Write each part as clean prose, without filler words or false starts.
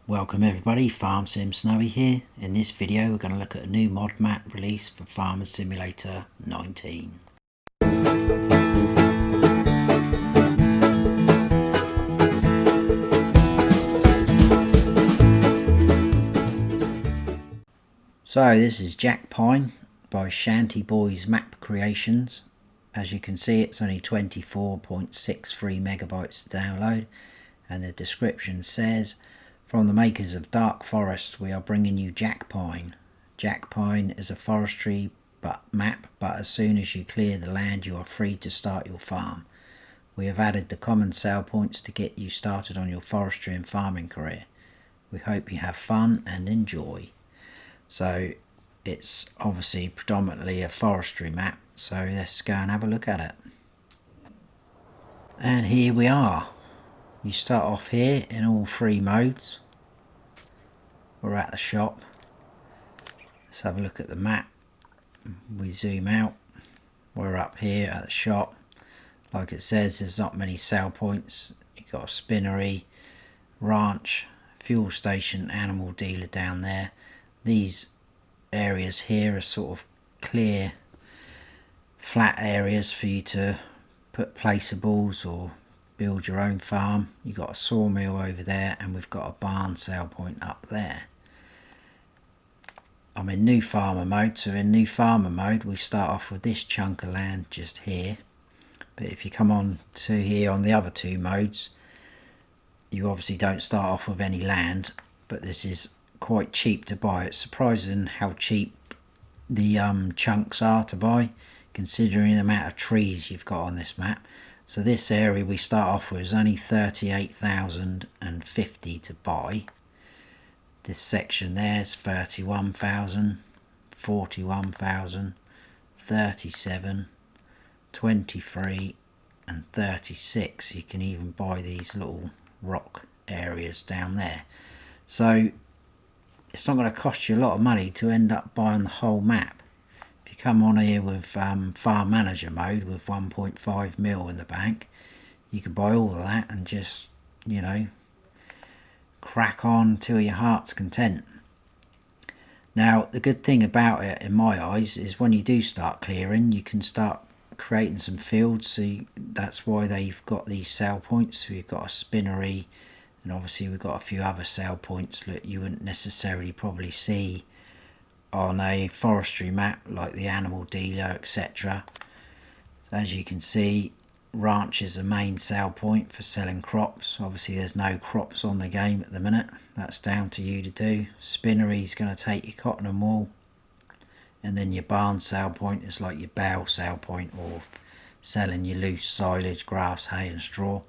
Welcome everybody, Farm Sim Snowy here. In this video we're going to look at a new mod map release for Farmer Simulator 19. So this is Jack Pine by Shanty Boys Map Creations. As you can see, it's only 24.63 megabytes to download, and the description says, from the makers of Dark Forest, we are bringing you Jack Pine. Jack Pine is a forestry map, but as soon as you clear the land you are free to start your farm. We have added the common sale points to get you started on your forestry and farming career. We hope you have fun and enjoy. So it's obviously predominantly a forestry map, so let's go and have a look at it. And here we are. You start off here in all three modes. We're at the shop. Let's have a look at the map. We zoom out. We're up here at the shop. Like it says, there's not many sale points. You've got a spinnery, ranch, fuel station, animal dealer down there. These areas here are sort of clear, flat areas for you to put placeables or build your own farm. You've got a sawmill over there, and we've got a barn sale point up there. I'm in new farmer mode, so in new farmer mode we start off with this chunk of land just here. But if you come on to here on the other two modes, you obviously don't start off with any land, but this is quite cheap to buy. It's surprising how cheap the chunks are to buy, considering the amount of trees you've got on this map. So this area we start off with is only 38,050 to buy. This section there is 31,000, 41,000, 37, 23 and 36. You can even buy these little rock areas down there. So it's not going to cost you a lot of money to end up buying the whole map. If you come on here with farm manager mode with 1.5 mil in the bank, you can buy all of that and just, you know, crack on till your heart's content. Now the good thing about it in my eyes is when you do start clearing, you can start creating some fields. So that's why they've got these sale points. So you've got a spinnery, and obviously we've got a few other sale points that you wouldn't necessarily probably see on a forestry map, like the animal dealer, etc. So as you can see, ranch is the main sale point for selling crops. Obviously there's no crops on the game at the minute, that's down to you to do. Spinnery is going to take your cotton and wool, and then your barn sale point is like your bale sale point, or selling your loose silage, grass, hay and straw.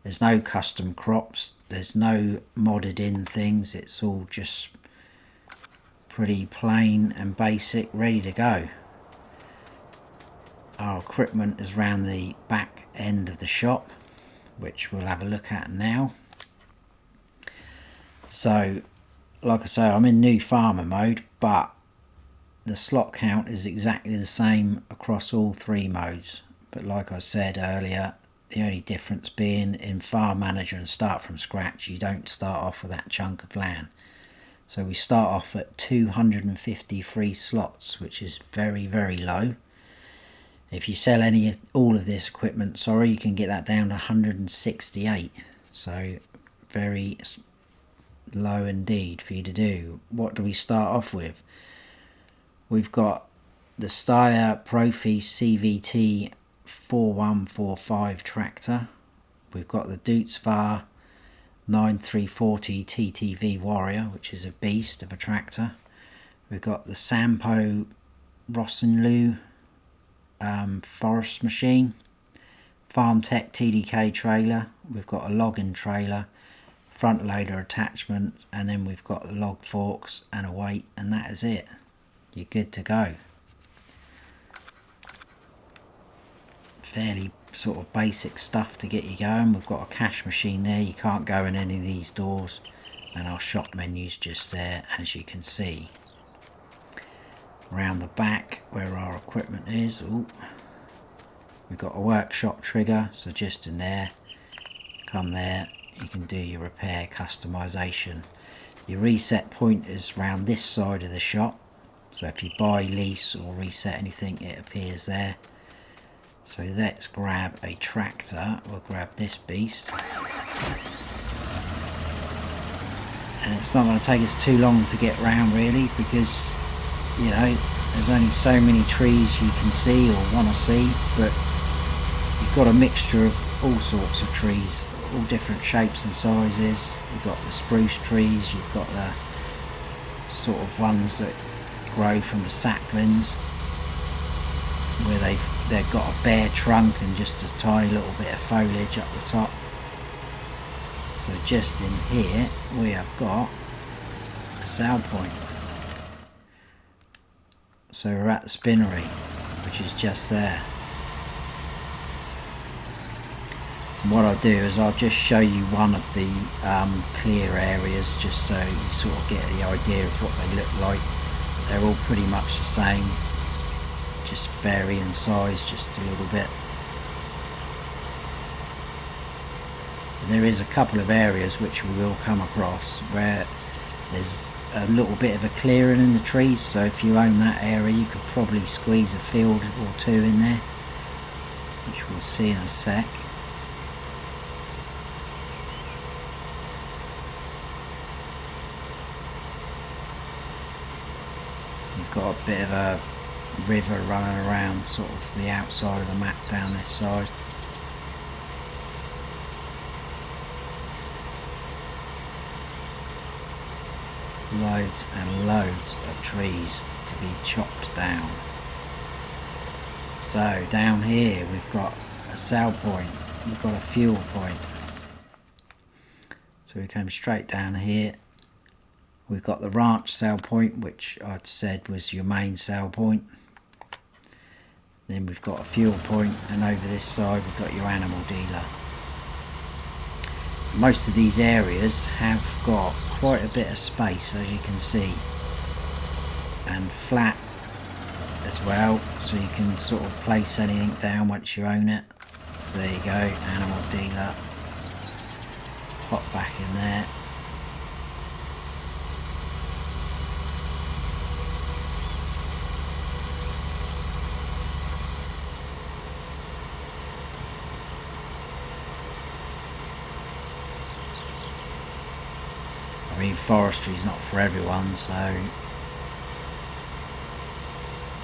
There's no custom crops, there's no modded in things, it's all just pretty plain and basic, ready to go. Our equipment is around the back end of the shop, which we'll have a look at now. So like I say, I'm in new farmer mode, but the slot count is exactly the same across all three modes. But like I said earlier, the only difference being in farm manager and start from scratch, you don't start off with that chunk of land. So we start off at 253 slots, which is very, very low. If you sell all of this equipment, sorry, you can get that down to 168. So very low indeed for you to do. What do we start off with? We've got the Steyr Profi CVT 4145 tractor. We've got the Dutzvar 9340 TTV Warrior, which is a beast of a tractor. We've got the Sampo Rosenlu forest machine, Farm Tech TDK trailer. We've got a logging trailer, front loader attachment, and then we've got the log forks and a weight, and that is it. You're good to go. Fairly sort of basic stuff to get you going. We've got a cash machine there, you can't go in any of these doors, and our shop menu's just there, as you can see. Around the back where our equipment is, we've got a workshop trigger, so just in there, come there, you can do your repair customization. Your reset point is around this side of the shop, so if you buy, lease or reset anything, it appears there. So let's grab a tractor. We'll grab this beast, and it's not going to take us too long to get round really, because you know there's only so many trees you can see or want to see, but you've got a mixture of all sorts of trees, all different shapes and sizes. You've got the spruce trees, you've got the sort of ones that grow from the saplings where they've got a bare trunk and just a tiny little bit of foliage up the top. So just in here we have got a sale point. So we're at the spinnery, which is just there. And what I'll do is I'll just show you one of the clear areas, just so you sort of get the idea of what they look like. They're all pretty much the same, just vary in size just a little bit. And there is a couple of areas which we will come across where there's a little bit of a clearing in the trees, so if you own that area you could probably squeeze a field or two in there, which we'll see in a sec. You've got a bit of a river running around sort of the outside of the map down this side. Loads and loads of trees to be chopped down. So down here we've got a sell point, we've got a fuel point. So we come straight down here. We've got the ranch sell point, which I'd said was your main sell point. Then we've got a fuel point, and over this side we've got your animal dealer. Most of these areas have got quite a bit of space, as you can see, and flat as well, so you can sort of place anything down once you own it. So there you go, animal dealer. Pop back in there. I mean, forestry is not for everyone, so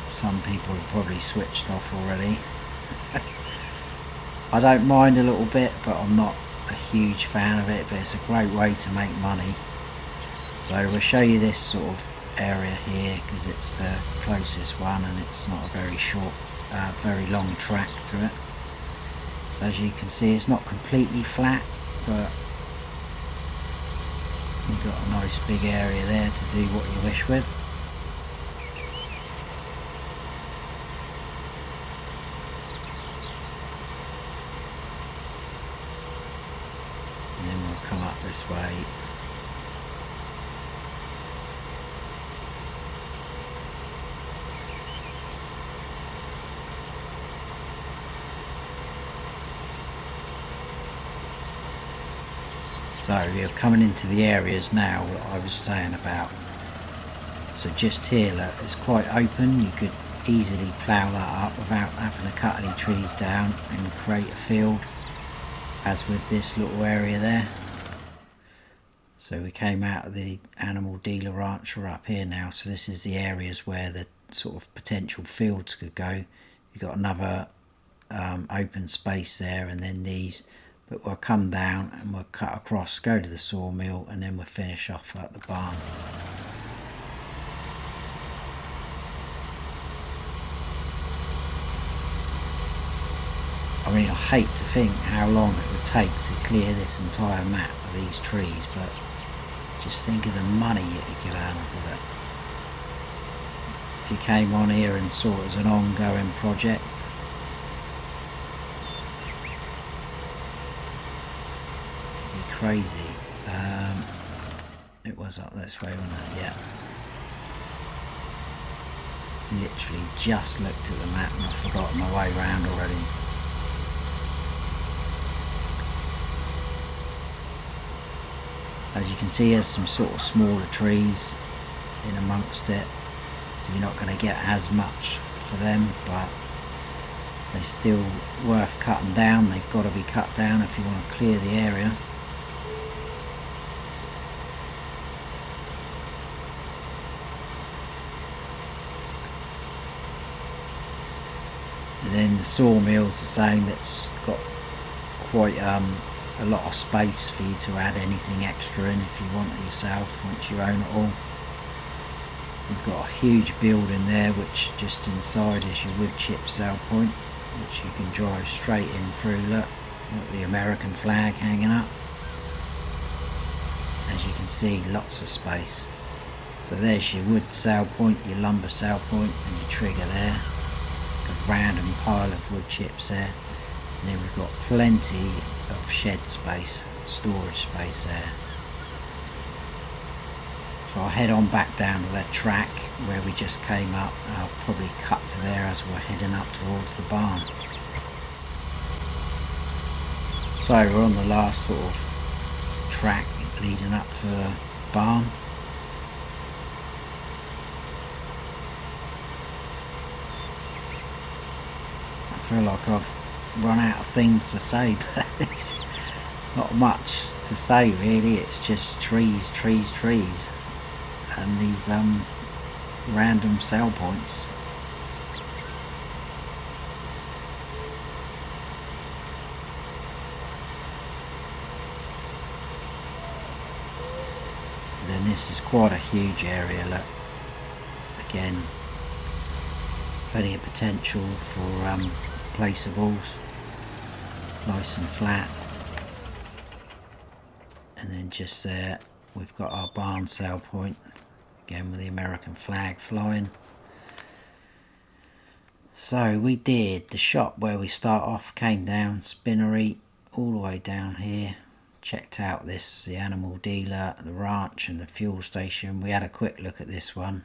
some people have probably switched off already. I don't mind a little bit, but I'm not a huge fan of it, but it's a great way to make money. So we'll show you this sort of area here because it's the closest one, and it's not a very short, very long track to it. So as you can see, it's not completely flat, but you've got a nice big area there to do what you wish with. And then we'll come up this way. So you're coming into the areas now that I was saying about. So just here, look, it's quite open. You could easily plough that up without having to cut any trees down and create a field, as with this little area there. So we came out of the animal dealer ranch, we're up here now. So this is the areas where the sort of potential fields could go. You've got another open space there, and then these. But we'll come down and we'll cut across, go to the sawmill, and then we'll finish off at the barn. I mean, I hate to think how long it would take to clear this entire map of these trees, but just think of the money you could earn with it. If you came on here and saw it as an ongoing project, crazy. It was up this way, wasn't it? Yeah. Literally just looked at the map and I've forgotten my way around already. As you can see, there's some sort of smaller trees in amongst it, so you're not going to get as much for them, but they're still worth cutting down. They've got to be cut down if you want to clear the area. And then the sawmill's the same. It's got quite a lot of space for you to add anything extra in if you want it yourself once you own it all. We've got a huge building there, which just inside is your wood chip sell point, which you can drive straight in through. Look, the American flag hanging up. As you can see, lots of space. So there's your wood sell point, your lumber sell point, and your trigger there. A random pile of wood chips there. And then we've got plenty of shed space, storage space there. So I'll head on back down to that track where we just came up. I'll probably cut to there as we're heading up towards the barn. So we're on the last sort of track leading up to the barn. I feel like I've run out of things to say, but there's not much to say really. It's just trees, trees, trees, and these random sell points. And then this is quite a huge area. Look, again, plenty of potential for placeables, nice and flat. And then just there we've got our barn sale point, again with the American flag flying. So we did the shop where we start off, came down Spinnery all the way down here, checked out this, the animal dealer, the ranch and the fuel station. We had a quick look at this one,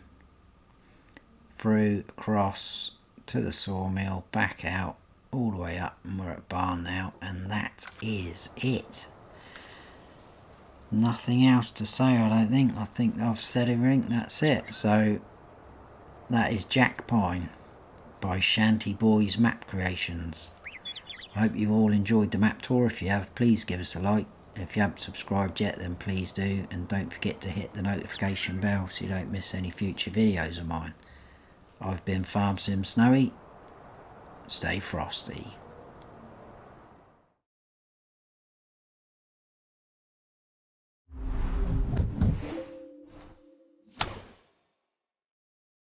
through across to the sawmill, back out all the way up, and we're at barn now, and that is it. Nothing else to say, I don't think. I think I've said everything. That's it. So that is Jack Pine by Shanty Boys Map Creations. I hope you all enjoyed the map tour. If you have, please give us a like. If you haven't subscribed yet, then please do, and don't forget to hit the notification bell so you don't miss any future videos of mine. I've been Farm Sim Snowy. Stay frosty.